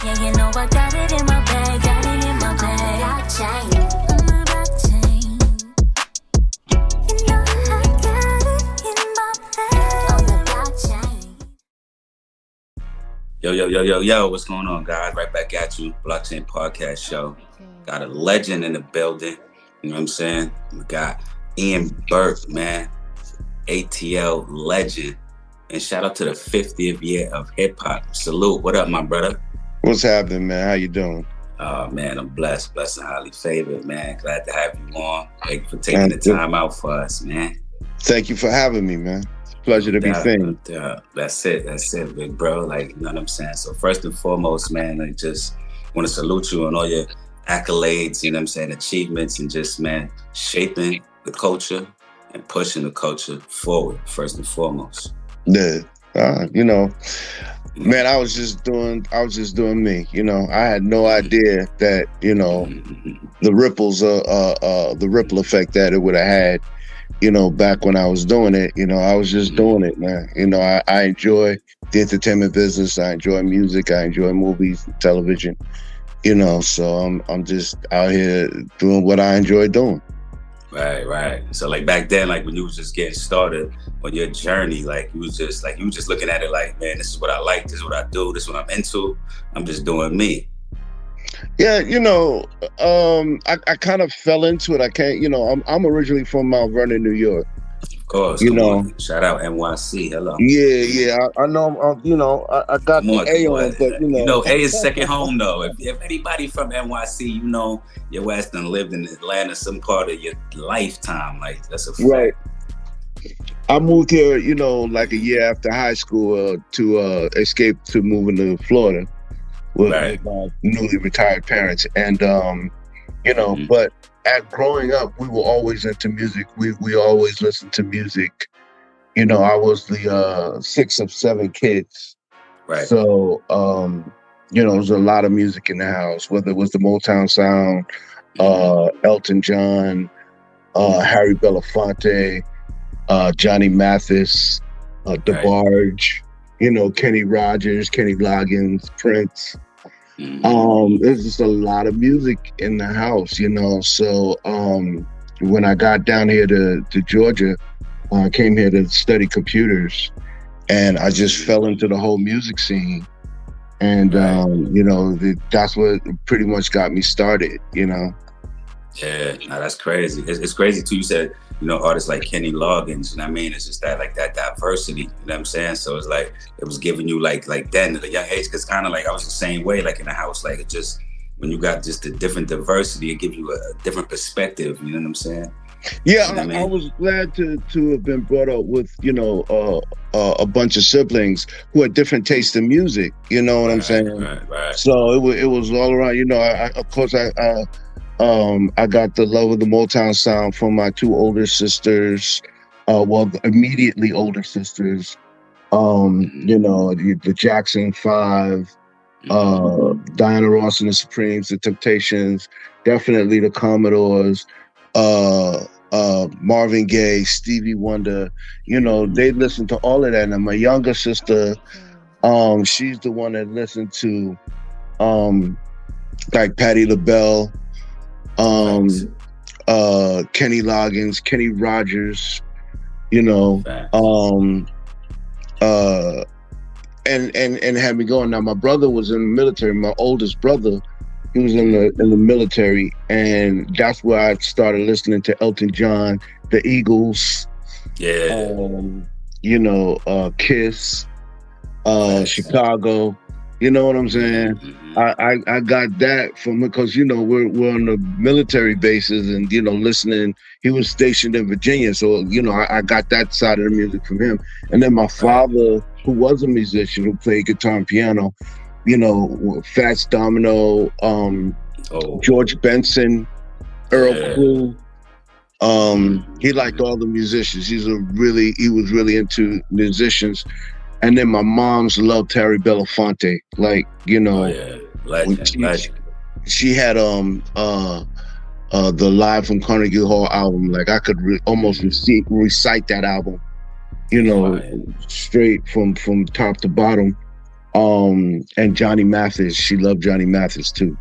Yeah, you know I got it in my bag, got it in my bag. Blockchain, my blockchain. You know I got it in my bag. On the blockchain. Yo, what's going on, guys? Right back at you. Blockchain Podcast Show. Got a legend in the building. You know what I'm saying? We got Burke, man. ATL legend. And shout out to the 50th year of hip hop. Salute. What up, my brother? What's happening, man? How you doing? Oh, man, I'm blessed and highly favored, man. Glad to have you on. Thank you for taking the time out for us, man. Thank you for having me, man. It's a pleasure to be seen. That's it, big bro. Like, you know what I'm saying? So first and foremost, man, I just want to salute you on all your accolades, you know what I'm saying, achievements, and just, man, shaping the culture and pushing the culture forward, first and foremost. Yeah, man, I was just doing me. You know, I had no idea that, you know, the ripple effect that it would have had, you know, back when I was doing it. You know, I was just doing it, man. You know, I enjoy the entertainment business. I enjoy music. I enjoy movies, television. You know, so I'm just out here doing what I enjoy doing. Right. So like back then, like when you was just getting started on your journey, like you was just looking at it like, man, this is what I like, this is what I do, this is what I'm into. I'm just doing me. Yeah, you know, I kind of fell into it. I can't, you know, I'm originally from Mount Vernon, New York. Of course, you know. Shout out NYC. Hello. Yeah. I know. You know, I got the A on, but you know, A is second home though. If anybody from NYC, you know, your ass done lived in Atlanta some part of your lifetime. Like that's a fact. Right. I moved here, you know, like a year after high school to escape to moving to Florida with my newly retired parents, and you know, but. Growing up, we were always into music. We always listened to music. You know, I was the sixth of seven kids. Right. So, you know, there was a lot of music in the house, whether it was the Motown sound, Elton John, Harry Belafonte, Johnny Mathis, DeBarge, you know, Kenny Rogers, Kenny Loggins, Prince. There's just a lot of music in the house, you know. So when I got down here to Georgia, I came here to study computers, and I just fell into the whole music scene. And you know, that's what pretty much got me started, you know. Yeah, no, that's crazy. It's crazy too. You said, you know, artists like Kenny Loggins, you know what I mean? It's just that, like, that diversity, you know what I'm saying? So it's like, it was giving you like then at a young age, because kind of like I was the same way, like in the house, like it just, when you got just a different diversity, it gives you a different perspective, you know what I'm saying? Yeah, you know what I mean? I was glad to have been brought up with, you know, a bunch of siblings who had different tastes in music, you know what I'm saying? Right. So it was all around, you know. Of course, I got the love of the Motown sound from my two older sisters, immediately older sisters. You know, the Jackson 5, Diana Ross and the Supremes, the Temptations, definitely the Commodores, Marvin Gaye, Stevie Wonder. You know, they listened to all of that. And my younger sister, she's the one that listened to like Patti LaBelle, Kenny Loggins, Kenny Rogers, you know, and had me going. Now my brother was in the military. My oldest brother, he was in the military, and that's where I started listening to Elton John, the Eagles, you know, Kiss, Chicago. You know what I'm saying? I got that from, because, you know, we're on the military bases, and, you know, listening. He was stationed in Virginia, so, you know, I got that side of the music from him. And then my father, who was a musician, who played guitar and piano, you know, Fats Domino, George Benson, Earl Crew. He liked all the musicians. He was really into musicians. And then my mom's loved Harry Belafonte, like, you know, legend. She had the Live from Carnegie Hall album. Like I could almost recite that album, you know, straight from top to bottom. And Johnny Mathis. She loved Johnny Mathis too.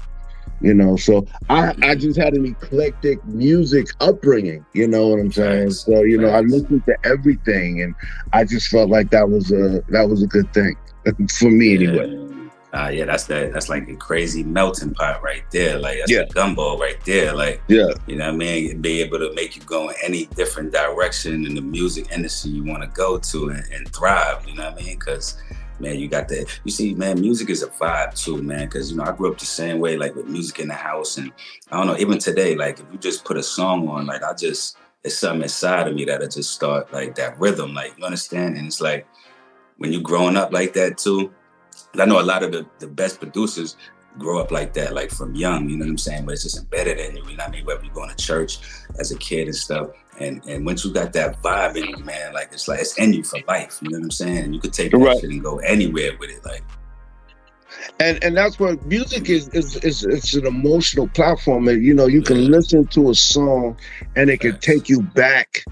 So I just had an eclectic music upbringing, you know what I'm saying? Facts. So, I Facts. listened to everything, and I just felt like that was a good thing for me anyway. Yeah, that's like a crazy melting pot right there. Like that's Yeah. the gumbo right there. Like, Yeah. you know what I mean? Be able to make you go in any different direction in the music industry you want to go to and thrive, you know what I mean? Because man, you see, man, music is a vibe too, man. Because I grew up the same way, like with music in the house, and I don't know, even today, like if you just put a song on, like it's something inside of me that'll just start like that rhythm, like you understand, and it's like when you growing up like that too. I know a lot of the best producers grow up like that, like from young, you know what I'm saying? But it's just embedded in you, you know what I mean? Whether you're going to church as a kid and stuff. And once you got that vibe in you, man, like it's in you for life, you know what I'm saying? And you could take that shit and go anywhere with it, like. And that's what music is. It's an emotional platform, and you can listen to a song, and it can take you back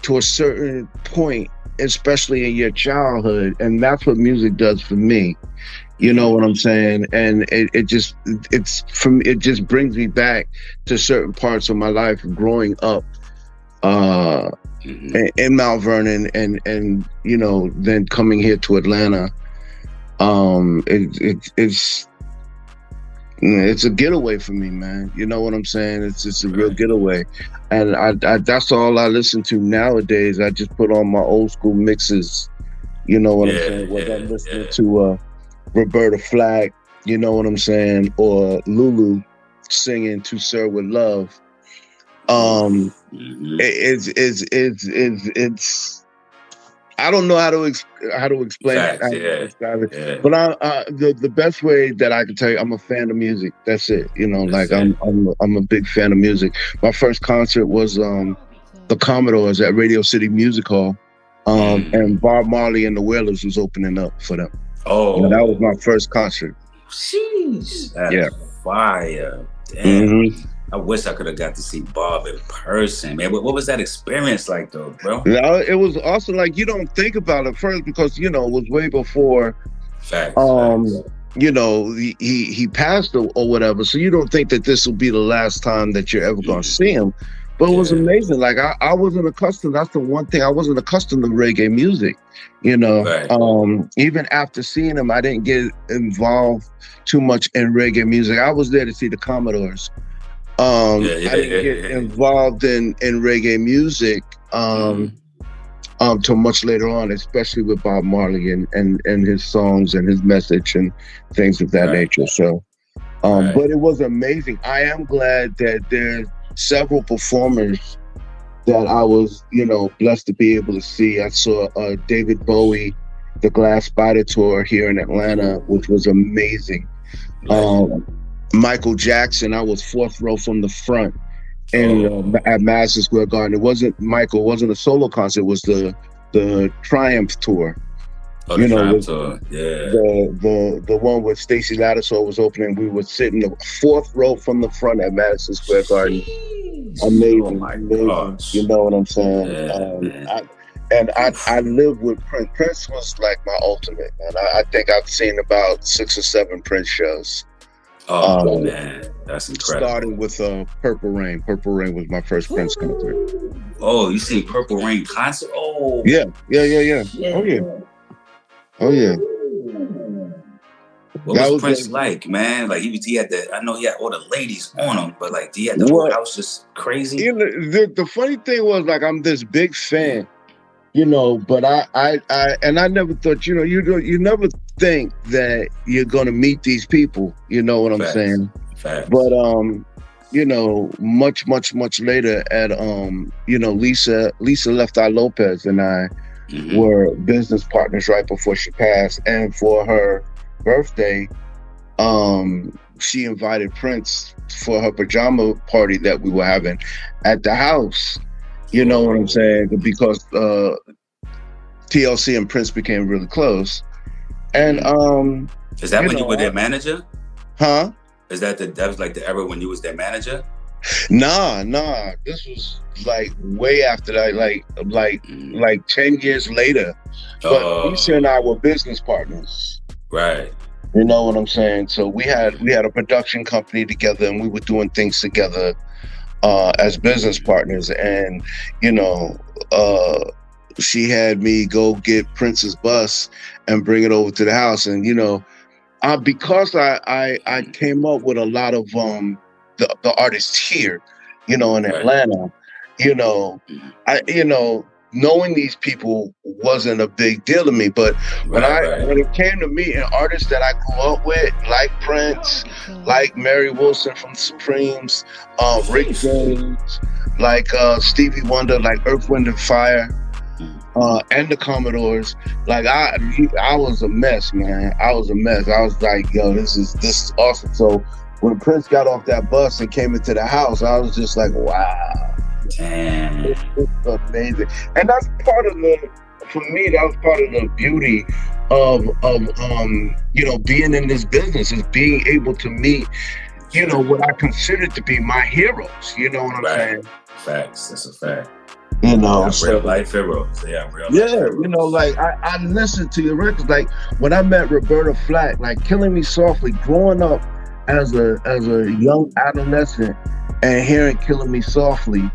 to a certain point, especially in your childhood, and that's what music does for me. You know what I'm saying? And it just brings me back to certain parts of my life growing up in Mount Vernon, and then coming here to Atlanta. It's a getaway for me, man. You know what I'm saying? It's a real getaway, and I that's all I listen to nowadays. I just put on my old school mixes. You know what I'm saying? Whether I'm listening to Roberta Flack, you know what I'm saying, or Lulu singing "To Serve with Love." It's I don't know how to explain it. But the best way that I can tell you, I'm a fan of music. That's it. I'm a big fan of music. My first concert was the Commodores at Radio City Music Hall, and Bob Marley and the Wailers was opening up for them. Oh, that was my first concert. Jeez, that's fire. Damn. Mm-hmm. I wish I could have got to see Bob in person, man. What was that experience like, though, bro? It was also like, you don't think about it first because, it was way before, facts. He passed or whatever. So you don't think that this will be the last time that you're ever going to see him. But it was amazing. Like, I wasn't accustomed. That's the one thing. I wasn't accustomed to reggae music, Right. Even after seeing him, I didn't get involved too much in reggae music. I was there to see the Commodores. I didn't get involved in reggae music till much later on, especially with Bob Marley and his songs and his message and things of that nature. So, but it was amazing. I am glad that there's several performers that I was, blessed to be able to see. I saw David Bowie, the Glass Spider Tour here in Atlanta, which was amazing. Michael Jackson, I was fourth row from the front at Madison Square Garden. It wasn't a solo concert, it was the Triumph Tour. The Triumph Tour, yeah. The one with Stacey Lattisaw was opening. We were sitting the fourth row from the front at Madison Square Garden. Amazing. Oh my gosh. You know what I'm saying? I lived with Prince. Prince was like my ultimate, man. I think I've seen about 6 or 7 Prince shows. Oh man, that's incredible. Starting with Purple Rain. Purple Rain was my first Prince concert. Oh, you seen Purple Rain concert? Oh yeah. Oh yeah. What was Prince like, man? Like he had I know he had all the ladies on him, but like he had the whole house just crazy. The funny thing was, like, I'm this big fan, but I never thought, you never think that you're gonna meet these people, you know what I'm saying? Facts. But much later at Lisa Left-Eye Lopez and I were business partners right before she passed, and for her birthday, she invited Prince for her pajama party that we were having at the house. You know what I'm saying? Because TLC and Prince became really close. And is that when you were their manager? Huh? Is that was like the era when you was their manager? Nah. This was like way after that, like 10 years later. But Lisa and I were business partners. Right. You know what I'm saying? So we had a production company together, and we were doing things together as business partners. And you know, she had me go get Prince's bus and bring it over to the house. And you know, because I came up with a lot of the artists here, you know, in Atlanta, you know, knowing these people wasn't a big deal to me. But when it came to me and artists that I grew up with, like Prince, like Mary Wilson from the Supremes, Rick James, like Stevie Wonder, like Earth, Wind and Fire, and the Commodores, like I was a mess, man. I was a mess. I was like, yo, this is awesome. So when Prince got off that bus and came into the house, I was just like, wow, damn, it's amazing. And that's part of for me, that was part of the beauty of you know, being in this business, is being able to meet, you know, what I consider to be my heroes. You know what I'm saying? Facts. That's a fact. You know, real life heroes. You know, like I listened to your records. Like when I met Roberta Flack, like Killing Me Softly, growing up as a young adolescent and hearing Killing Me Softly,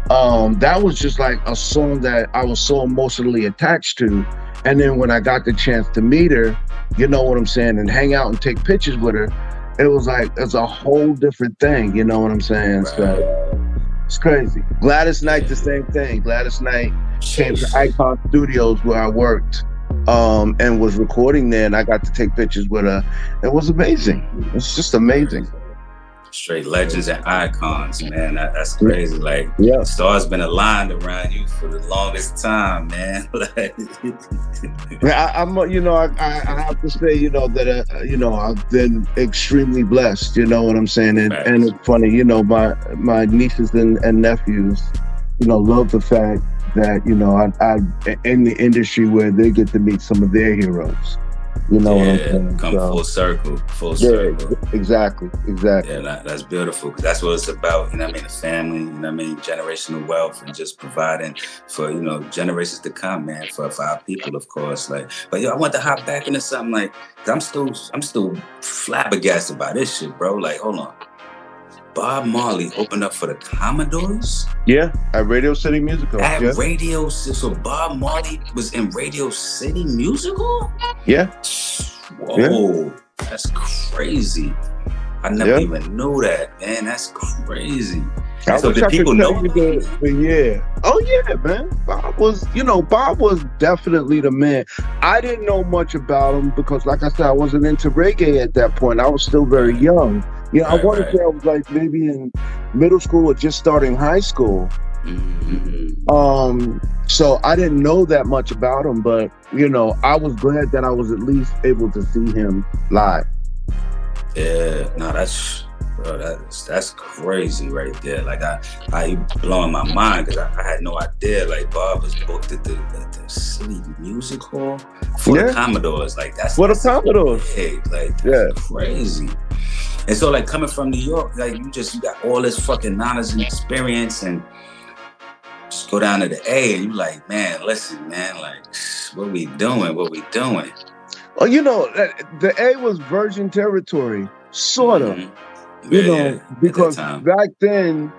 that was just like a song that I was so emotionally attached to. And then when I got the chance to meet her, you know what I'm saying, and hang out and take pictures with her, it was like it's a whole different thing. You know what I'm saying? Right. So it's crazy. Gladys Knight, the same thing. Gladys Knight came to Icon Studios where I worked, and was recording there, and I got to take pictures with her. It was amazing. It's just amazing. Straight legends and icons, man. That's crazy. Like, stars been aligned around you for the longest time, man. Like, I'm, you know, I have to say, you know, that you know, I've been extremely blessed. You know what I'm saying? And it's funny, you know, my nieces and nephews, you know, love the fact that, you know, I'm in the industry where they get to meet some of their heroes. You know what I'm saying? Come full circle. Exactly. Yeah, that's beautiful, because that's what it's about. You know what I mean? The family, you know what I mean? Generational wealth, and just providing for, you know, generations to come, man, for our people, of course. Like, but yo, I want to hop back into something, like, cause I'm still flabbergasted about this shit, bro. Like, hold on. Bob Marley opened up for the Commodores? Yeah, at Radio City Musical. Radio City. So Bob Marley was in Radio City Musical? Yeah. Whoa, that's crazy. I never even knew that, man. That's crazy. So did people know? Oh yeah, man. Bob was definitely the man. I didn't know much about him because, like I said, I wasn't into reggae at that point. I was still very young. You know, I want to say I was like maybe in middle school or just starting high school. Mm-hmm. So I didn't know that much about him, but you know, I was glad that I was at least able to see him live. Yeah, no, that's crazy right there. Like I blowing my mind, because I had no idea. Like Bob was booked at the City Music Hall for the Commodores. Like that's the Commodores. Big. Like that's crazy. And so, like, coming from New York, like you got all this fucking knowledge and experience, and just go down to the A, and you like, man, listen, man, like, what we doing? Oh, you know, the A was virgin territory, sort of. You know, because back then,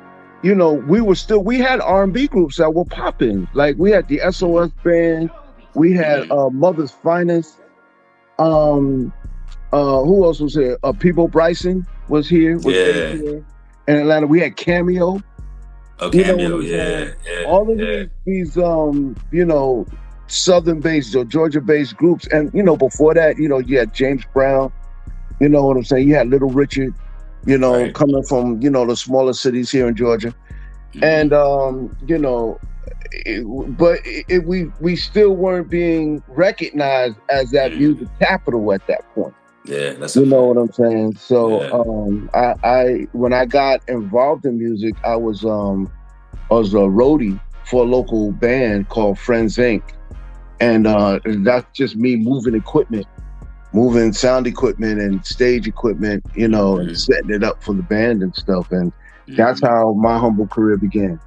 you know, we had R&B groups that were popping. Like we had the SOS Band, we had Mother's Finest. Who else was here? People Bryson was here. Here. In Atlanta, we had Cameo. Oh, Cameo, yeah. All of these you know, Southern-based or Georgia-based groups. And, you know, before that, you know, you had James Brown. You know what I'm saying? You had Little Richard, you know, coming from, you know, the smaller cities here in Georgia. And, you know, we still weren't being recognized as that music capital at that point. Yeah, that's you know what I'm saying. So I when I got involved in music, I was a roadie for a local band called Friends Inc. And that's just me moving sound equipment and stage equipment, you know, and setting it up for the band and stuff. And that's how my humble career began.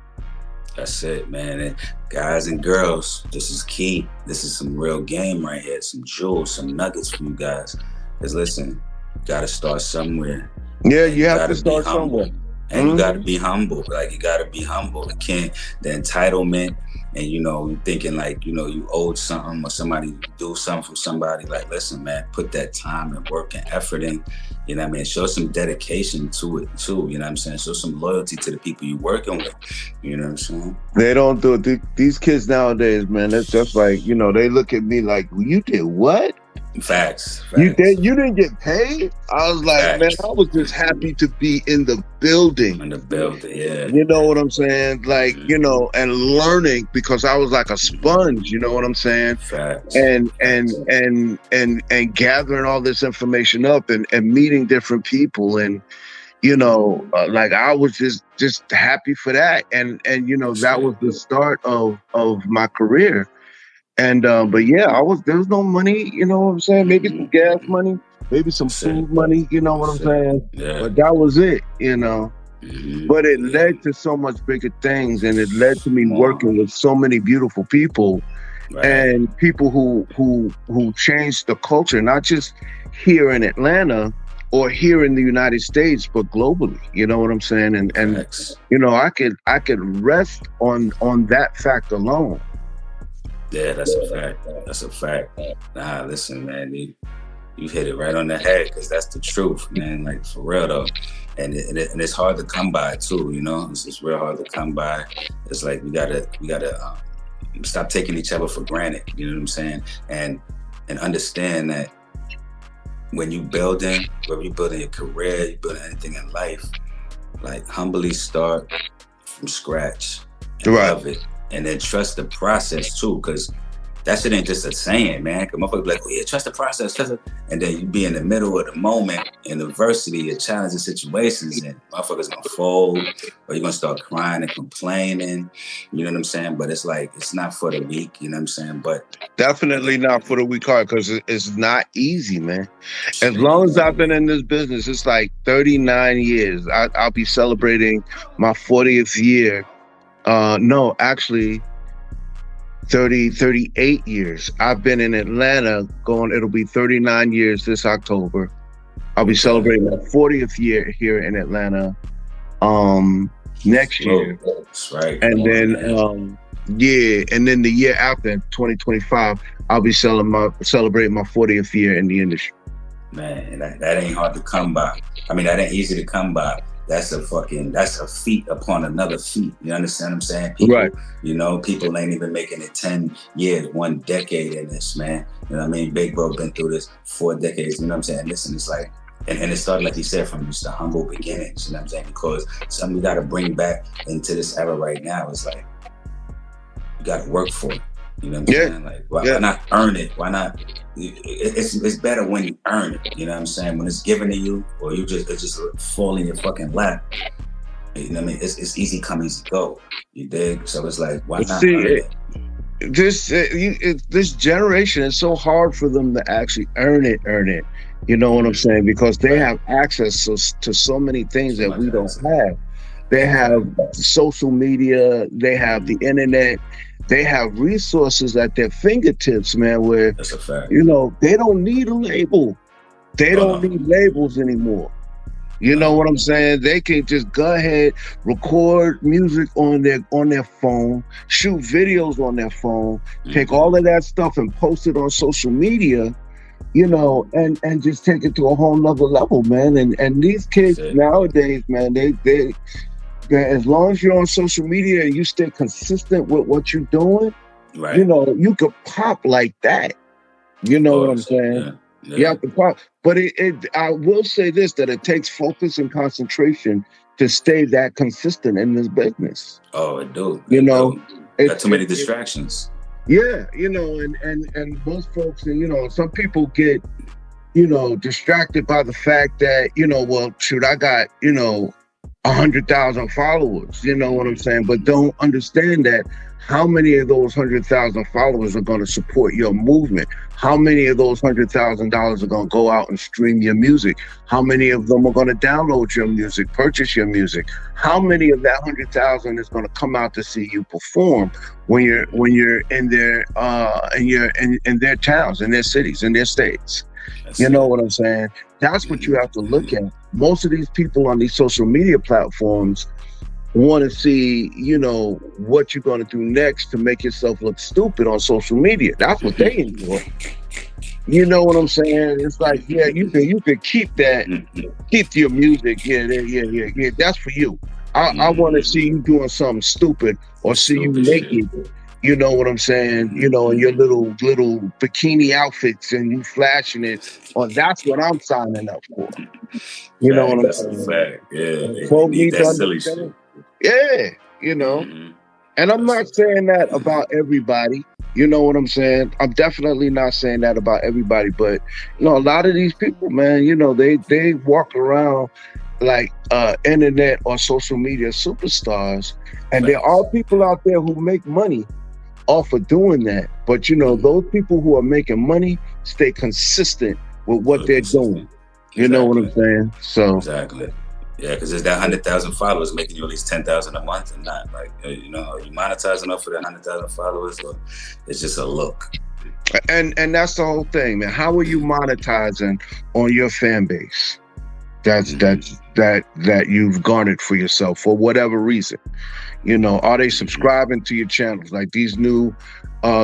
That's it, man. And guys and girls, this is key. This is some real game right here. Some jewels, some nuggets for you guys. Because listen, you gotta start somewhere. Yeah, And you you have to gotta be start humble. somewhere. And you gotta be humble. Like you gotta be humble. It can't the entitlement and you thinking like, you owed something or somebody do something for somebody. Like, listen, man, put that time and work and effort in. You know what I mean? Show some dedication to it too. You know what I'm saying? Show some loyalty to the people you're working with. You know what I'm saying? They don't do it. These kids nowadays, man, that's just like, they look at me like, you did what? Facts. You didn't get paid? I was like, man, I was just happy to be in the building. In the building, yeah. You know what I'm saying? Like, and learning, because I was like a sponge, you know what I'm saying? Facts. And gathering all this information up and meeting different people, and like I was just happy for that, and that was the start of my career. And but yeah, there was no money, you know what I'm saying? Maybe some gas money, maybe some food money, you know what I'm saying? Yeah. But that was it, But it led to so much bigger things, and it led to me working with so many beautiful people, and people who changed the culture, not just here in Atlanta or here in the United States, but globally. You know what I'm saying? And I could rest on that fact alone. Yeah, that's a fact. That's a fact. Nah, listen, man, you hit it right on the head, because that's the truth, man. Like, for real though, and it's hard to come by too. It's real hard to come by. It's like we gotta stop taking each other for granted. You know what I'm saying? And understand that when you building, whether you building your career, you building anything in life, like humbly start from scratch and love it. And then trust the process too, because that shit ain't just a saying, man. Cause motherfuckers be like, oh yeah, trust the process, and then you be in the middle of the moment in adversity or challenging situations, and motherfuckers gonna fold, or you're gonna start crying and complaining. You know what I'm saying? But it's like, it's not for the weak. You know what I'm saying? But definitely not for the weak heart, because it's not easy, man. As long as I've been in this business, it's like 39 years. I'll be celebrating my 40th year. No, actually 38 years. I've been in Atlanta it'll be 39 years this October. I'll be celebrating my 40th year here in Atlanta next year. That's right. And then and then the year after, 2025, I'll be celebrating my 40th year in the industry. Man, that ain't hard to come by. I mean, that ain't easy to come by. That's a feat upon another feat. You understand what I'm saying? People, right. People ain't even making it 10 years, 1 decade in this, man. You know what I mean? Big Bro been through this 4 decades. You know what I'm saying? Listen, it's like, and it started, like you said, from just the humble beginnings. You know what I'm saying? Because something we got to bring back into this era right now is like, you got to work for it. You know what I'm saying? Like, why not earn it? Why not? It's better when you earn it. You know what I'm saying? When it's given to you, or it just fall in your fucking lap. You know what I mean? It's easy come, easy go. You dig? So it's like, why not earn it? This generation, is so hard for them to actually earn it. You know what I'm saying? Because they have access to so many things that we don't have. They have social media. They have the internet. They have resources at their fingertips, man, where, that's a fact. They don't need a label. They don't need labels anymore. You know what I'm saying? They can just go ahead, record music on their phone, shoot videos on their phone, take all of that stuff and post it on social media, and just take it to a whole nother level, man. And these kids nowadays, man, they as long as you're on social media and you stay consistent with what you're doing, right. You could pop like that. You know what I'm saying? Yeah. You have to pop. But I will say this, that it takes focus and concentration to stay that consistent in this business. Oh, it do. Got too many distractions. Yeah, and most folks, some people get, distracted by the fact that, well, shoot, I got, 100,000 followers, you know what I'm saying? But don't understand that how many of those 100,000 followers are going to support your movement? How many of those $100,000 are going to go out and stream your music? How many of them are going to download your music, purchase your music? How many of that 100,000 is going to come out to see you perform when you're in their in their towns, in their cities, in their states? You know what I'm saying? That's what you have to look at. Most of these people on these social media platforms want to see, you know, what you're going to do next to make yourself look stupid on social media. That's what they enjoy. You know what I'm saying? It's like, yeah, you could keep that, keep your music. Yeah. That's for you. I want to see you doing something stupid or see you naked. You know what I'm saying? You know, in your little bikini outfits and you flashing it. Or that's what I'm signing up for. You know what I'm saying? That's a fact. Yeah, Folk need need that to silly understand. shit. Yeah, you know. And I'm not saying that about everybody. You know what I'm saying? I'm definitely not saying that about everybody, but you know, a lot of these people, man, you know, they walk around like internet or social media superstars, and there are people out there who make money off of doing that. But you know, those people who are making money stay consistent with what they're doing. You know what I'm saying? So exactly. Yeah, because there's that 100,000 followers making you at least 10,000 a month, and not like, you know, are you monetizing up for that 100,000 followers, or it's just a look? And that's the whole thing, man. How are you monetizing on your fan base? That you've garnered for yourself for whatever reason. You know, are they subscribing to your channels? Like these new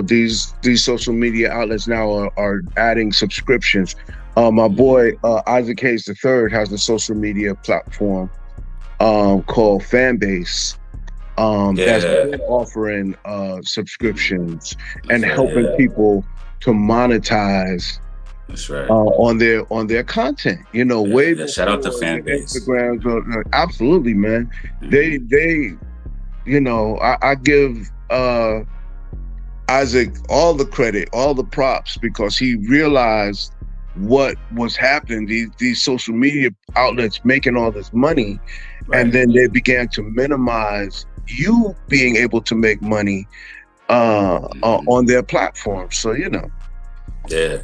these social media outlets now are adding subscriptions. My boy Isaac Hayes III has a social media platform called Fanbase that's offering subscriptions and helping people to monetize. That's right. On their content, you know, way before shout out to Fanbase. Instagrams. Absolutely, man. They you know, I give Isaac all the credit, all the props, because he realized what was happening. These social media outlets making all this money, and then they began to minimize you being able to make money on their platform. So, you know. Yeah,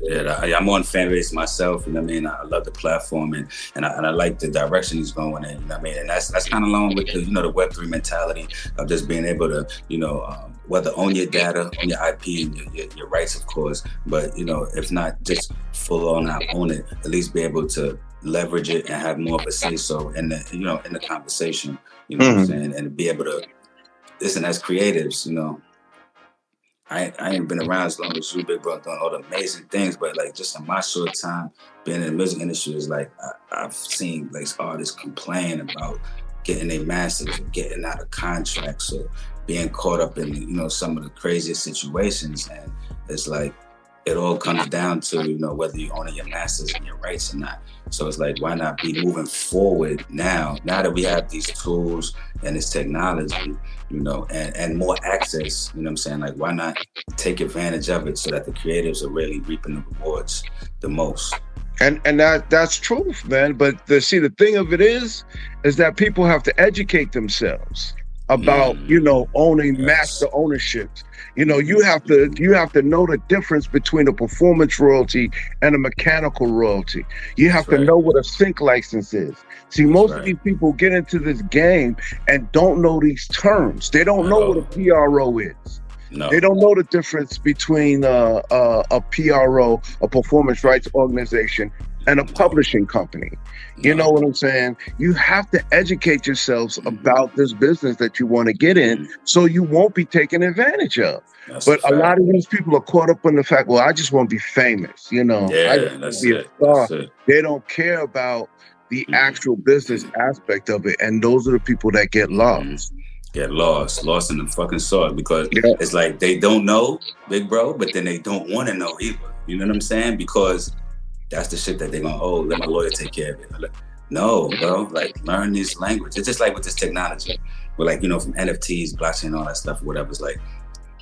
I'm on Fanbase myself, you know what I mean? I love the platform, and I like the direction he's going in, you know what I mean? And that's kind of along with the, you know, the Web3 mentality of just being able to, you know, whether own your data, own your IP, and your rights, of course, but, you know, if not just full on not own it, at least be able to leverage it and have more of a say-so in the, you know, in the conversation, you know what I'm saying? And be able to listen as creatives, you know. I ain't been around as long as you, big bro, doing all the amazing things, but like just in my short time being in the music industry, is like I've seen like artists complain about getting their masters, or getting out of contracts, or being caught up in, you know, some of the craziest situations, and it's like it all comes down to, you know, whether you own your masters and your rights or not. So it's like, why not be moving forward now that we have these tools and this technology, you know, and more access, you know what I'm saying? Like, why not take advantage of it so that the creatives are really reaping the rewards the most? And that's truth, man. But the thing of it is that people have to educate themselves about, you know, owning master ownerships. You know, you have to know the difference between a performance royalty and a mechanical royalty. You have to know what a sync license is. See, most of these people get into this game and don't know these terms. They don't know what a PRO is. No. They don't know the difference between a PRO, a performance rights organization, and a publishing company. You know what I'm saying? You have to educate yourselves about this business that you want to get in, so you won't be taken advantage of. But a lot of these people are caught up in the fact, well, I just want to be famous, you know. I just want to be a star. They don't care about the actual business aspect of it, and those are the people that get lost. Get lost in the fucking sauce, because it's like they don't know, big bro, but then they don't want to know either. You know what I'm saying? Because that's the shit that they're gonna, let my lawyer take care of it. Like, no, bro, like learn this language. It's just like with this technology. We're like, you know, from NFTs, blockchain, all that stuff, whatever. It's like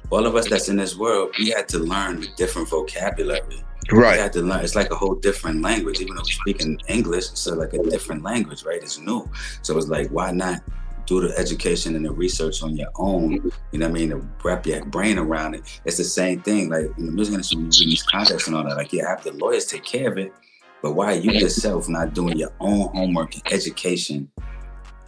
all of us that's in this world, we had to learn the different vocabulary. Right. We had to learn. It's like a whole different language. Even though we speak in English, it's like a different language, right? It's new. So it's like, why not do the education and the research on your own, you know what I mean, to wrap your brain around it. It's the same thing. Like in the music industry, when you read these contracts and all that, like, yeah, have the lawyers take care of it, but why are you yourself not doing your own homework and education?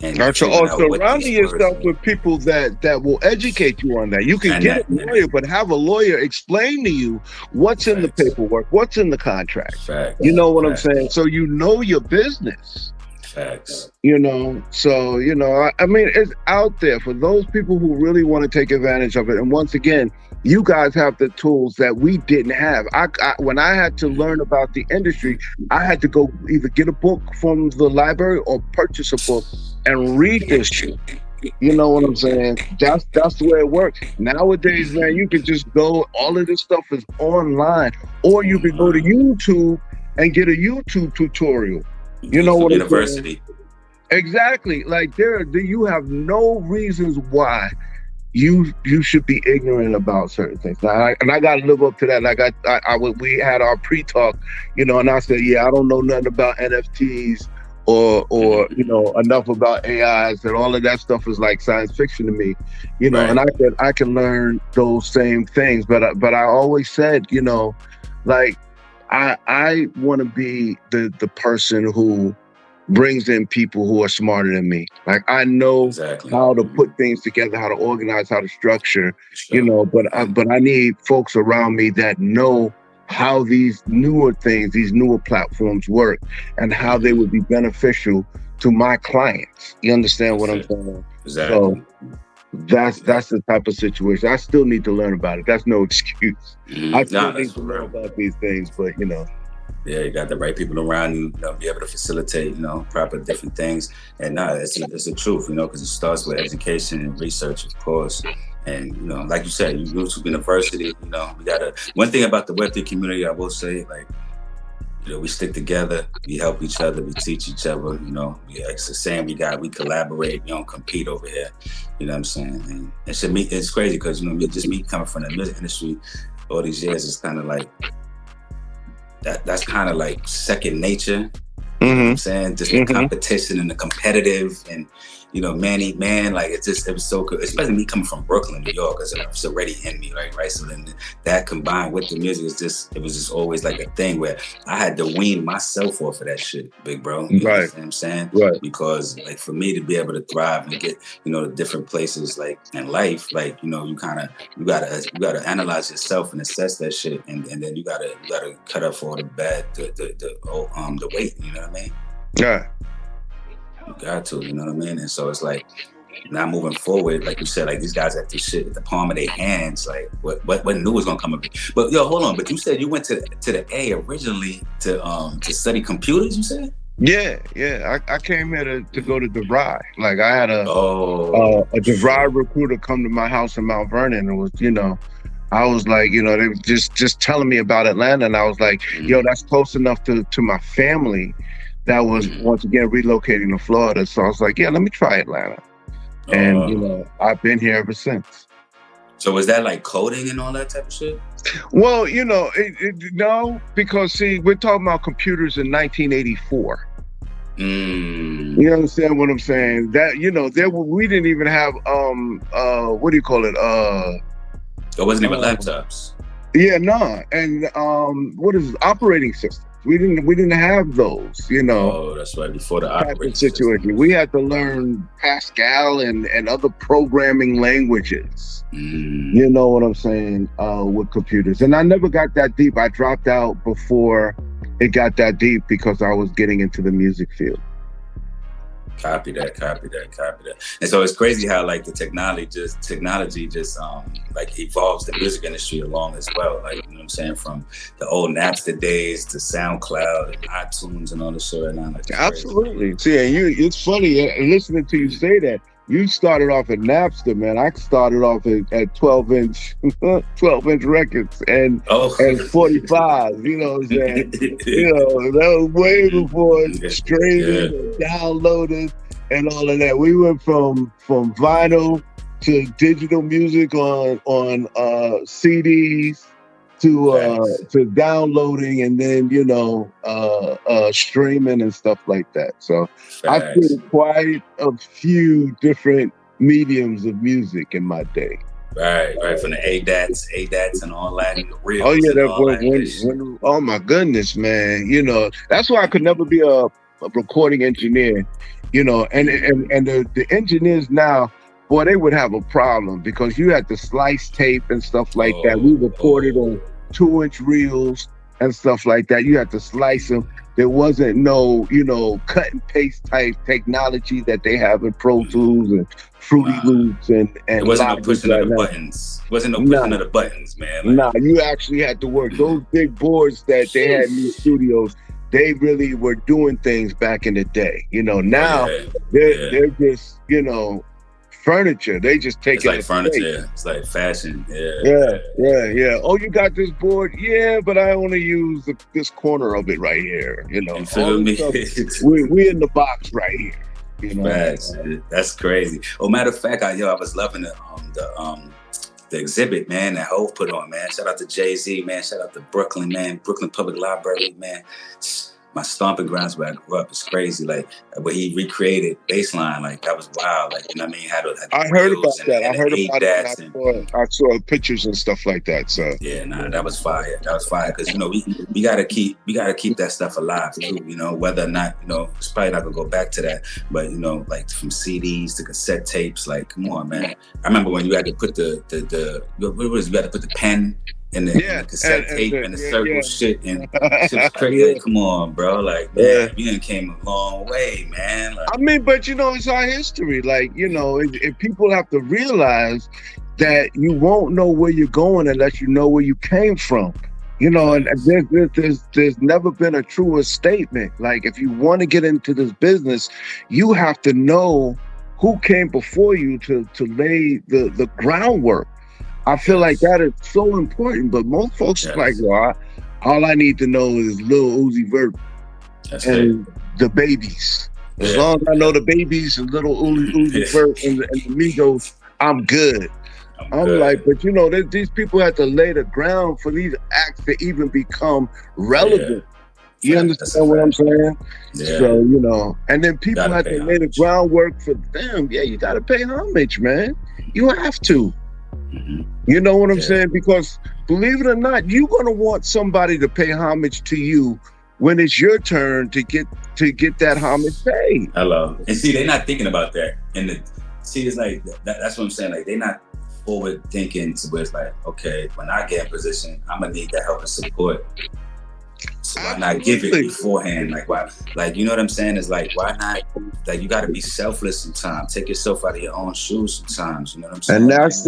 And surrounding yourself with people that will educate you on that. You can get a lawyer, but have a lawyer explain to you what's in the paperwork, what's in the contract. Facts. You know what I'm saying? So you know your business. Facts. You know, so, you know, I mean, it's out there for those people who really want to take advantage of it. And once again, you guys have the tools that we didn't have. When I had to learn about the industry, I had to go either get a book from the library or purchase a book and read this shit. You know what I'm saying? That's the way it works. Nowadays, man, you can just go, all of this stuff is online, or you can go to YouTube and get a YouTube tutorial. You know what I'm saying? Exactly. Like you have no reasons why you should be ignorant about certain things. Now, I got to live up to that. Like we had our pre-talk, you know, and I said, yeah, I don't know nothing about NFTs or you know, enough about AIs, and all of that stuff is like science fiction to me, you know. Right. And I can learn those same things, but I always said, you know, like I want to be the person who brings in people who are smarter than me. Like I know how to put things together, how to organize, how to structure, you know, but I need folks around me that know how these newer things, these newer platforms work, and how they would be beneficial to my clients. You understand what I'm saying? Exactly. So that's the type of situation. I still need to learn about it. That's no excuse. I still need to learn about these things, but you know. Yeah, you got the right people around you, be able to facilitate, proper different things. And it's the truth, because it starts with education and research, of course. And, like you said, you go to university, we gotta, one thing about the Web3 community, I will say, like, we stick together, we help each other, we teach each other, it's the same, we collaborate, we don't compete over here, you know what I'm saying? And it's crazy because, just me coming from the music industry all these years, it's kind of like, that's kind of like second nature. You know what I'm saying? Just the competition and the competitive and, man, like it was so good. Especially me coming from Brooklyn, New York, because it was already in me, right? So then that combined with the music it was just always like a thing where I had to wean myself off of that shit, big bro. You know what I'm saying? Right. Because like for me to be able to thrive and get, the different places like in life, like, you gotta analyze yourself and assess that shit, and then you gotta cut off all the bad, the weight, you know what I mean? Yeah. You got to, you know what I mean? And so it's like, now moving forward, like you said, like these guys have this shit at the palm of their hands. Like, what new is gonna come of it? But yo, hold on. But you said you went to the A originally to study computers. You said? Yeah. I came here to go to DeVry. Like I had a DeVry recruiter come to my house in Mount Vernon, and was, I was like, they were just telling me about Atlanta, and I was like, yo, that's close enough to my family. That was once again relocating to Florida. So I was like, yeah, let me try Atlanta. And, I've been here ever since. So was that like coding and all that type of shit? Well, no, because see, we're talking about computers in 1984. You understand what I'm saying? That, we didn't even have, what do you call it? It wasn't even laptops. Yeah, no. And what is it? Operating system. We didn't have those, Oh, that's right. Before the operating situation, system. we had to learn Pascal and other programming languages. You know what I'm saying? With computers, and I never got that deep. I dropped out before it got that deep because I was getting into the music field. Copy that. And so it's crazy how like the technology just like evolves the music industry along as well. Like, you know what I'm saying? From the old Napster days to SoundCloud and iTunes and all this shit right now. Like, absolutely. See, and it's funny listening to you say that. You started off at Napster, man. I started off at 12-inch records and 45. You know what I'm saying? That was way before streaming and downloading and all of that. We went from vinyl to digital music on CDs Facts. to downloading and then streaming and stuff like that. So I've Facts. seen quite a few different mediums of music in my day. Right. From the ADATs and all that, and the reels Oh yeah, and all that good shit. when oh my goodness, man. That's why I could never be a recording engineer. And the engineers now, boy, they would have a problem because you had to slice tape and stuff like that. We recorded on 2-inch reels and stuff like that. You had to slice them. There wasn't no, cut and paste type technology that they have in Pro Tools and Fruity Loops and it wasn't no Logic pushing right of the now. buttons. It wasn't no pushing of the buttons, man. Like, Nah, you actually had to work those big boards that they had in these studios. They really were doing things back in the day. Now they're just, furniture. They just take it's like furniture. It's like fashion. Yeah. Oh, you got this board? Yeah, but I only use this corner of it right here. You feel me? We in the box right here. Facts. That's crazy. Oh, matter of fact, I was loving the exhibit, man, that Hov put on, man. Shout out to Jay-Z, man. Shout out to Brooklyn, man. Brooklyn Public Library, man. My stomping grounds where I grew up is crazy. Like, where he recreated baseline, like, that was wild. Like, you know what I mean? I heard about that. I heard about it. I saw pictures and stuff like that. So yeah, that was fire. That was fire because we gotta keep that stuff alive too. Whether or not it's probably not gonna go back to that, but like from CDs to cassette tapes. Like, come on, man. I remember when you had to put you had to put the pen in the cassette tape and the circle shit, and shit was crazy. Like, come on, bro. Like, man, we done came a long way, man. Like, I mean, but it's our history. Like, if people have to realize that you won't know where you're going unless you know where you came from. And there's never been a truer statement. Like, if you want to get into this business, you have to know who came before you to lay the groundwork. I feel like that is so important, but most folks are like, well, all I need to know is Lil Uzi Vert and the Babies. As long as I know the Babies and Little Uzi Vert and the Migos, I'm good. I'm good. Like, but these people have to lay the ground for these acts to even become relevant. You understand what I'm saying? Yeah. So, and then people have to lay the groundwork for them. Yeah, you got to pay homage, man. You have to. Mm-hmm. You know what I'm saying? Because believe it or not, you're gonna want somebody to pay homage to you when it's your turn to get that homage paid. Hello. And see, they're not thinking about that. It's like that's what I'm saying. Like, they're not forward thinking to where it's like, okay, when I get in position, I'm gonna need that help and support. So why not give it beforehand? Like, why? Like, you know what I'm saying? It's like, why not? Like, you got to be selfless sometimes. Take yourself out of your own shoes sometimes. You know what I'm saying? And that's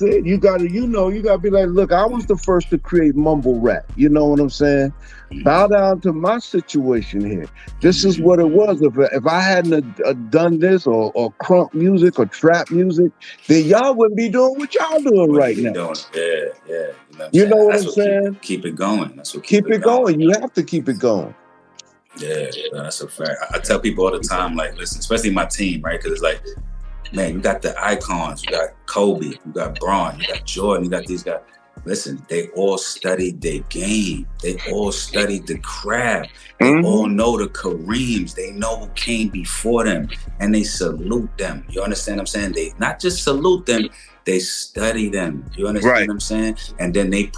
it. You got to be like, look, I was the first to create mumble rap. You know what I'm saying? Mm-hmm. Bow down to my situation here. This is what it was. If I hadn't done this or crunk music or trap music, then y'all wouldn't be doing what y'all doing right now. Yeah. You know what I'm saying? Keep it going. That's what keep it going. You have to keep it going. Yeah, that's a fact. I tell people all the time, like, listen, especially my team, right? Because it's like, man, you got the icons, you got Kobe, you got Braun, you got Jordan, you got these guys. Listen, they all studied their game. They all studied the craft. They all know the Kareems. They know who came before them, and they salute them. You understand what I'm saying? They not just salute them, they study them. You understand what I'm saying? And then they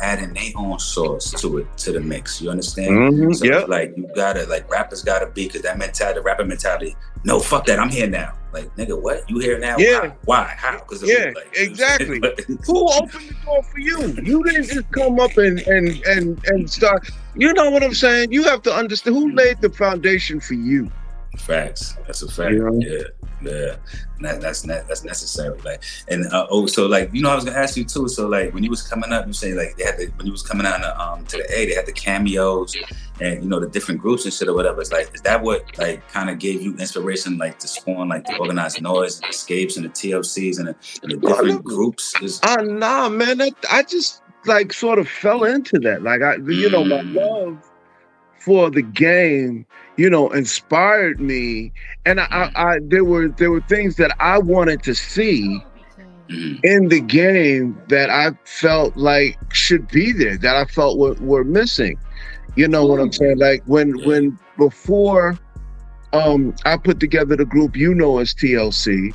add in their own sauce to the mix. You understand? So it's like, you gotta, like, rappers gotta be, because that mentality, the rapper mentality, no, fuck that, I'm here now. Like, nigga, what? You here now? Yeah. Why? How? Because exactly. Who opened the door for you? You didn't just come up and start. You know what I'm saying? You have to understand who laid the foundation for you. Facts. That's a fact. Yeah. That's necessary. Like, and so, like, I was gonna ask you too. So, like, when you was coming up, you say, like, when you was coming out to the A, they had the cameos and the different groups and shit or whatever. It's like, is that what, like, kind of gave you inspiration, like, to spawn, like, the Organized Noise, and Escapes, and the TLCs, and the different groups? Nah, man. I just, like, sort of fell into that. Like, my love for the game, inspired me, and I there were things that I wanted to see, in the game that I felt like should be there, that I felt were missing. You know what I'm saying? Like when before I put together the group as TLC,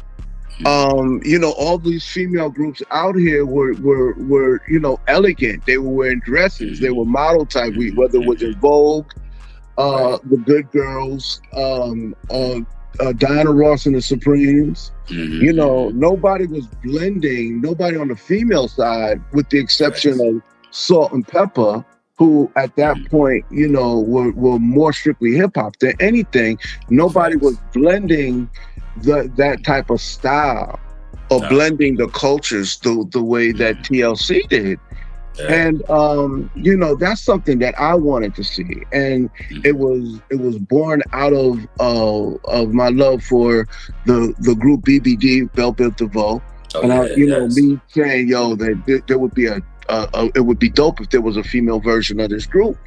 all these female groups out here were elegant. They were wearing dresses. They were model type. Whether it was in Vogue, the Good Girls, Diana Ross and the Supremes. Nobody was blending. Nobody on the female side, with the exception of Salt and Pepper, who at that point, were more strictly hip hop than anything. Nobody was blending that type of style or blending the cultures the way that TLC did. And that's something that I wanted to see, and it was born out of my love for the group BBD, Belle Biv DeVoe, me saying that there would be it would be dope if there was a female version of this group,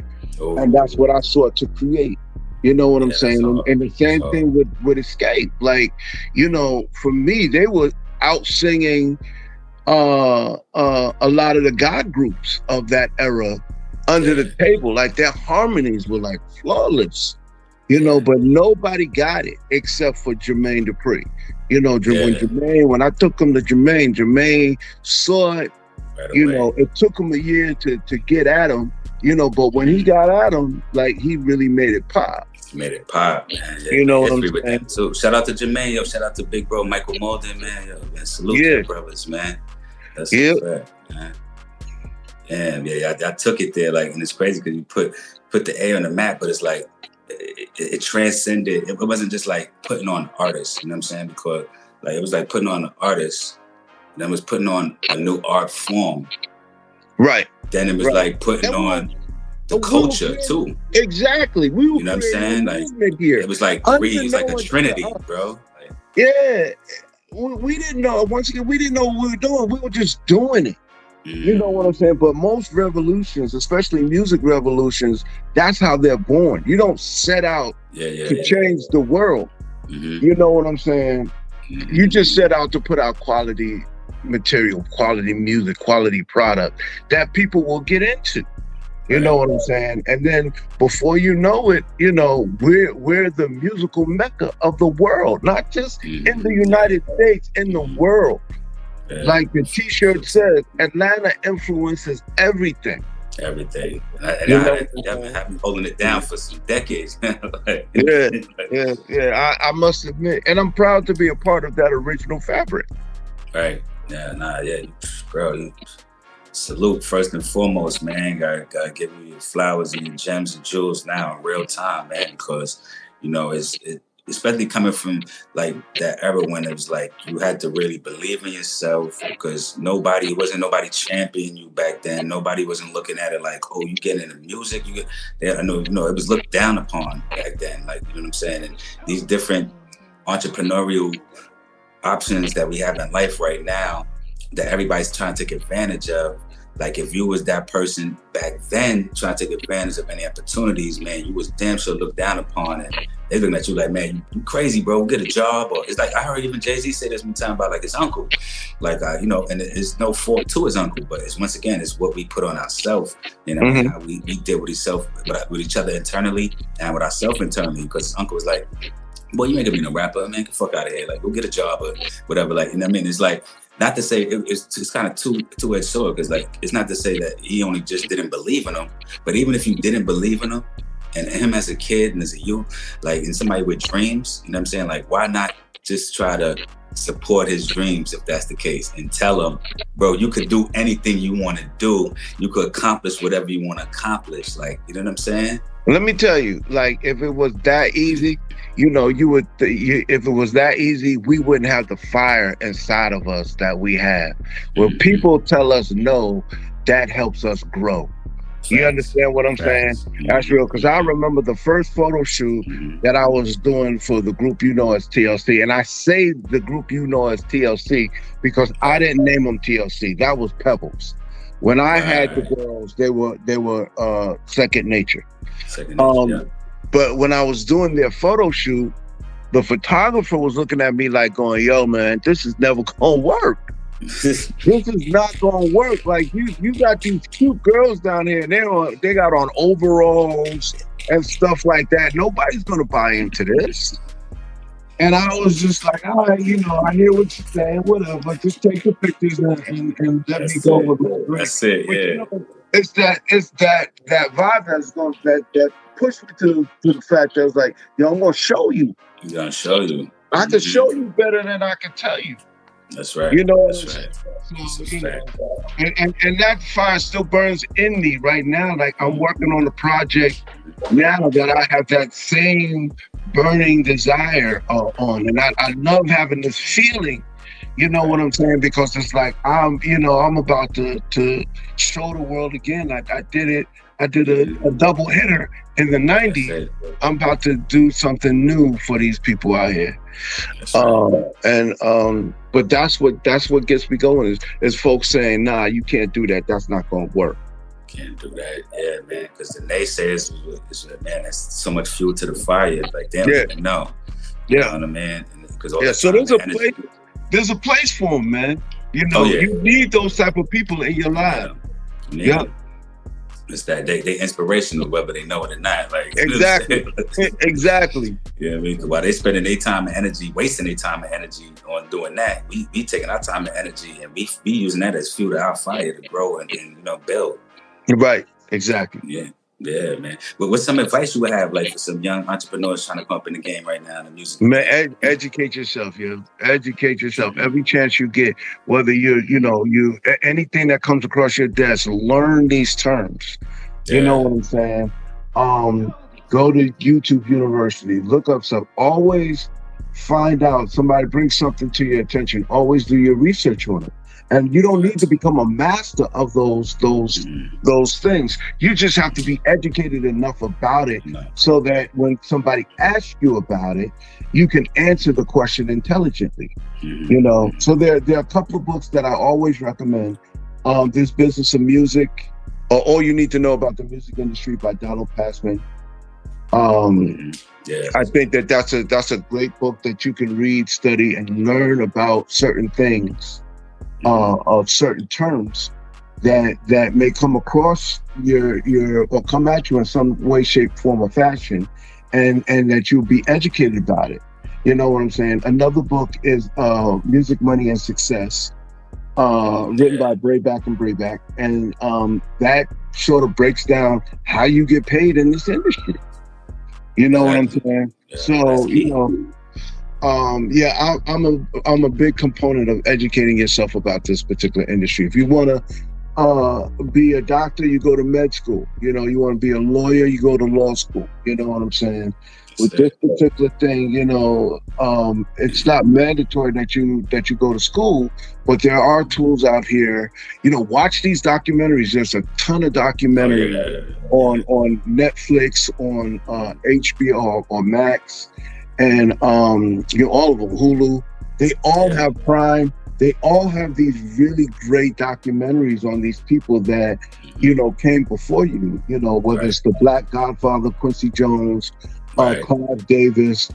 and that's what I sought to create. You know what I'm saying? And the same thing with Escape. Like, for me, they were out singing a lot of the God groups of that era under the table. Like, their harmonies were like flawless, but nobody got it except for Jermaine Dupri. When I took him to Jermaine saw it. It took him a year to get at him, but when he got at him, like, he really made it pop. Made it pop, man. You know what I'm saying? Too. Shout out to Jermaine, shout out to big bro Michael Malden, man. Man, salute to brothers, man. That's fact, man. I took it there, like, and it's crazy because you put the A on the map, but it's like it transcended. It wasn't just like putting on artists, you know what I'm saying? Because like it was like putting on an artist, and then it was putting on a new art form. Right. Then it was like putting on the culture too. Exactly. We were, you know what I'm saying? Like, it was like three. It's like a trinity, bro. Like, yeah. We didn't know. Once again, we didn't know what we were doing. We were just doing it. You know what I'm saying? But most revolutions, especially music revolutions, that's how they're born. You don't set out to change the world. You know what I'm saying? You just set out to put out quality material, quality music, quality product that people will get into. You know what I'm saying? And then before you know it, we're the musical mecca of the world, not just in the United States, in the world. Like the t-shirt says, Atlanta influences everything. Everything. And I've been holding it down for some decades. I must admit. And I'm proud to be a part of that original fabric. Right. Bro, salute first and foremost, man. Gotta give you your flowers and your gems and jewels now in real time, man, because it's especially coming from like that era when it was like you had to really believe in yourself, because wasn't nobody championing you back then. Nobody wasn't looking at it like, oh, you get into music, I know, it was looked down upon back then, like, you know what I'm saying? And these different entrepreneurial options that we have in life right now that everybody's trying to take advantage of. Like, if you was that person back then trying to take advantage of any opportunities, man, you was damn sure looked down upon it. They looking at you like, man, you crazy, bro, get a job. Or it's like, I heard even Jay-Z say this one time about like his uncle. Like, and it's no fault to his uncle, but it's, once again, it's what we put on ourselves. How we deal with each other internally and with ourselves internally. Because his uncle was like, boy, you ain't gonna be no rapper, man, get the fuck out of here. Like, go get a job or whatever. Like, you know what I mean? It's like, not to say it's kind of two-edged sword, because like it's not to say that he only just didn't believe in him, but even if you didn't believe in him, and him as a kid and as a youth, like, and somebody with dreams, you know what I'm saying? Like, why not just try to support his dreams if that's the case, and tell him, bro, you could do anything you want to do. You could accomplish whatever you want to accomplish. Like, you know what I'm saying? Let me tell you, like, if it was that easy, if it was that easy, we wouldn't have the fire inside of us that we have. When people tell us no, that helps us grow. You understand what I'm saying? That's real. Because I remember the first photo shoot that I was doing for the group as TLC. And I say the group as TLC because I didn't name them TLC. That was Pebbles. When I had the girls, they were Second Nature. But when I was doing their photo shoot, the photographer was looking at me like going, yo, man, this is never gonna work. This is not gonna work. Like you got these cute girls down here, and they got on overalls and stuff like that. Nobody's gonna buy into this. And I was just like, all right, I hear what you're saying, whatever. Just take the pictures and let me That's go it. with my drink. That's it. But Yeah. it's that vibe that's going that pushed me to the fact that I was like, I'm gonna show you. I'm gonna show you. I can show you better than I can tell you. That's right. That's right. So, and that fire still burns in me right now. Like I'm working on a project now that I have that same burning desire on, and I love having this feeling. You know what I'm saying? Because it's like I'm about to show the world again. I did it. I did a double hitter in the '90s. I'm about to do something new for these people out here. But that's what gets me going is folks saying, nah, you can't do that. That's not gonna work. Can't do that, yeah, man. Because the naysayers is man, that's so much fuel to the fire. Like they don't even know. You know what I mean? So there's a place for them, man. You need those type of people in your life. Yeah. It's that they inspirational, whether they know it or not. Like exactly. Exactly. Yeah, I mean, while they spending their time and energy, wasting their time and energy on doing that, we taking our time and energy and we using that as fuel to our fire to grow and build. Right. Exactly. Yeah, man. But what's some advice you would have, like, for some young entrepreneurs trying to come up in the game right now in the music? Man, educate yourself, yo. Educate yourself every chance you get. Whether you anything that comes across your desk, learn these terms. You know what I'm saying? Go to YouTube University, look up stuff. Always find out. Somebody brings something to your attention. Always do your research on it. And you don't need to become a master of those things. You just have to be educated enough about it so that when somebody asks you about it, you can answer the question intelligently. So there are a couple of books that I always recommend. This Business of Music, All You Need to Know About the Music Industry by Donald Passman. I think that's a great book that you can read, study, and learn about certain things. Of certain terms that may come across your or come at you in some way, shape, form, or fashion, and that you'll be educated about it. You know what I'm saying? Another book is Music, Money, and Success, written by Brayback and Brayback, and that sort of breaks down how you get paid in this industry. You know what I'm saying? I'm a big component of educating yourself about this particular industry. If you want to be a doctor, you go to med school. You want to be a lawyer, you go to law school. You know what I'm saying? With this particular thing, it's not mandatory that you go to school, but there are tools out here. Watch these documentaries. There's a ton of documentaries on Netflix, on HBO or Max. And all of them, Hulu, they all have Prime. They all have these really great documentaries on these people that, came before you, whether it's the Black Godfather, Quincy Jones, Clive Davis,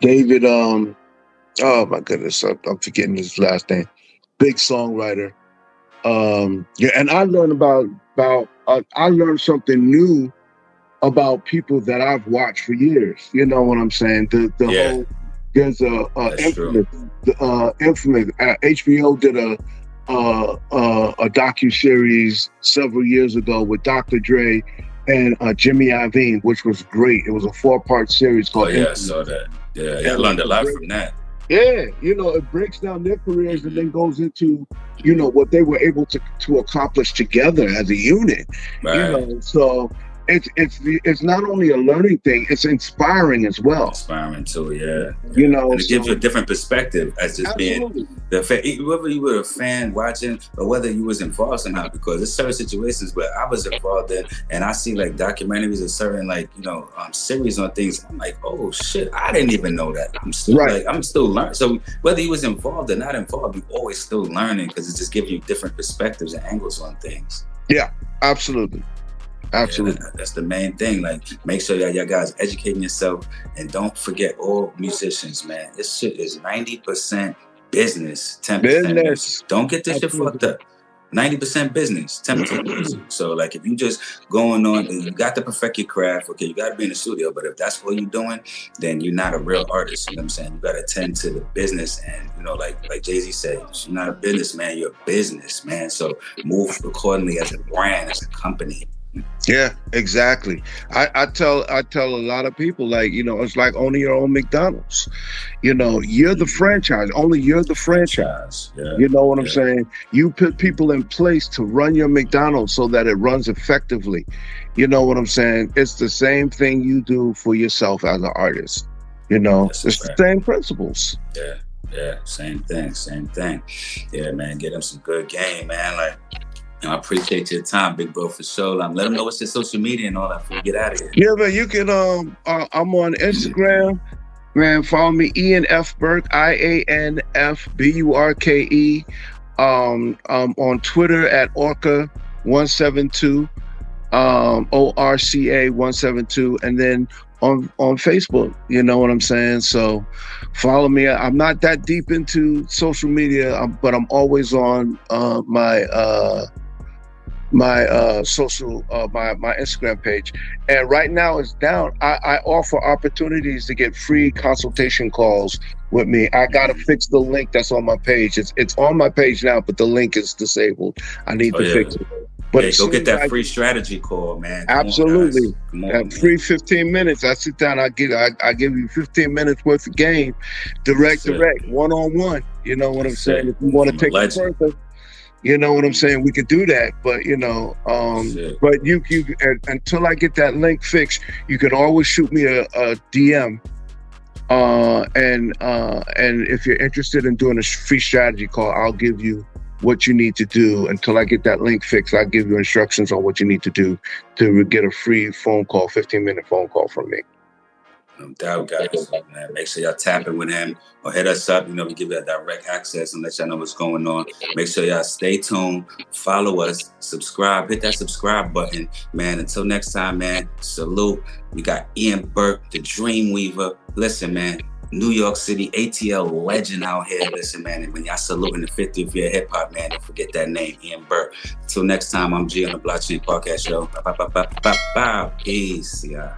David, oh my goodness, I'm forgetting his last name, big songwriter. And I learned I learned something new about people that I've watched for years. You know what I'm saying? The whole, there's infamous HBO did a docu-series several years ago with Dr. Dre and Jimmy Iovine, which was great. It was a 4-part series called Infamous. I saw that. I learned a lot from that. Yeah, it breaks down their careers and then goes into, what they were able to accomplish together as a unit. Right. So it's not only a learning thing, it's inspiring as well. Inspiring too, yeah. And it gives you a different perspective as just being whether you were a fan watching or whether you was involved somehow, because there's certain situations where I was involved in and I see like documentaries or certain series on things. I'm like, oh shit, I didn't even know that. I'm still learning. So whether you was involved or not involved, you always still learning because it just gives you different perspectives and angles on things. Yeah, absolutely. Absolutely. That's the main thing. Like, make sure that y'all guys educating yourself, and don't forget all musicians, man. This shit is 90% business, 10% music. Don't get this shit fucked up. 90% business, 10% music. So like, if you just going on and you got to perfect your craft, okay, you got to be in the studio. But if that's what you're doing, then you're not a real artist. You know what I'm saying? You got to tend to the business, and like Jay-Z said, you're not a businessman, you're a businessman. So move accordingly as a brand, as a company. Yeah, exactly. I tell a lot of people, like, it's like owning your own McDonald's. You're the franchise. Only you're the franchise. Yeah. You know what I'm saying? You put people in place to run your McDonald's so that it runs effectively. You know what I'm saying? It's the same thing you do for yourself as an artist. It's the same principles. Yeah, same thing. Yeah, man, get them some good game, man. Like, I appreciate your time, big bro, for sure. Let them know what's your social media and all that before we get out of here. Yeah, man, you can, I'm on Instagram. Man, follow me, Ian F. Burke, IANFBURKE. On Twitter at Orca172, ORCA172, and then on Facebook. You know what I'm saying? So follow me. I'm not that deep into social media, but I'm always on my Instagram page, and right now it's down. I offer opportunities to get free consultation calls with me. I gotta fix the link that's on my page. It's on my page now, but the link is disabled. I need to fix it. But go get that free strategy call, man. Absolutely. That free 15 minutes. I sit down, I give you 15 minutes worth of game, direct, one-on-one. You know what I'm saying? If you want to take it further, you know what I'm saying? We could do that, but but you until I get that link fixed, you can always shoot me a DM. And if you're interested in doing a free strategy call, I'll give you what you need to do. Until I get that link fixed, I'll give you instructions on what you need to do to get a free phone call, 15-minute phone call from me. No doubt, guys. Man, make sure y'all tap in with him or hit us up. We give you direct access and let y'all know what's going on. Make sure y'all stay tuned, follow us, subscribe, hit that subscribe button, man. Until next time, man, salute. We got Ian Burke, the Dreamweaver. Listen, man, New York City ATL legend out here. Listen, man, and when y'all saluting the 50th year hip hop, man, don't forget that name, Ian Burke. Until next time, I'm G on the Blockchain Podcast Show. Peace, yeah.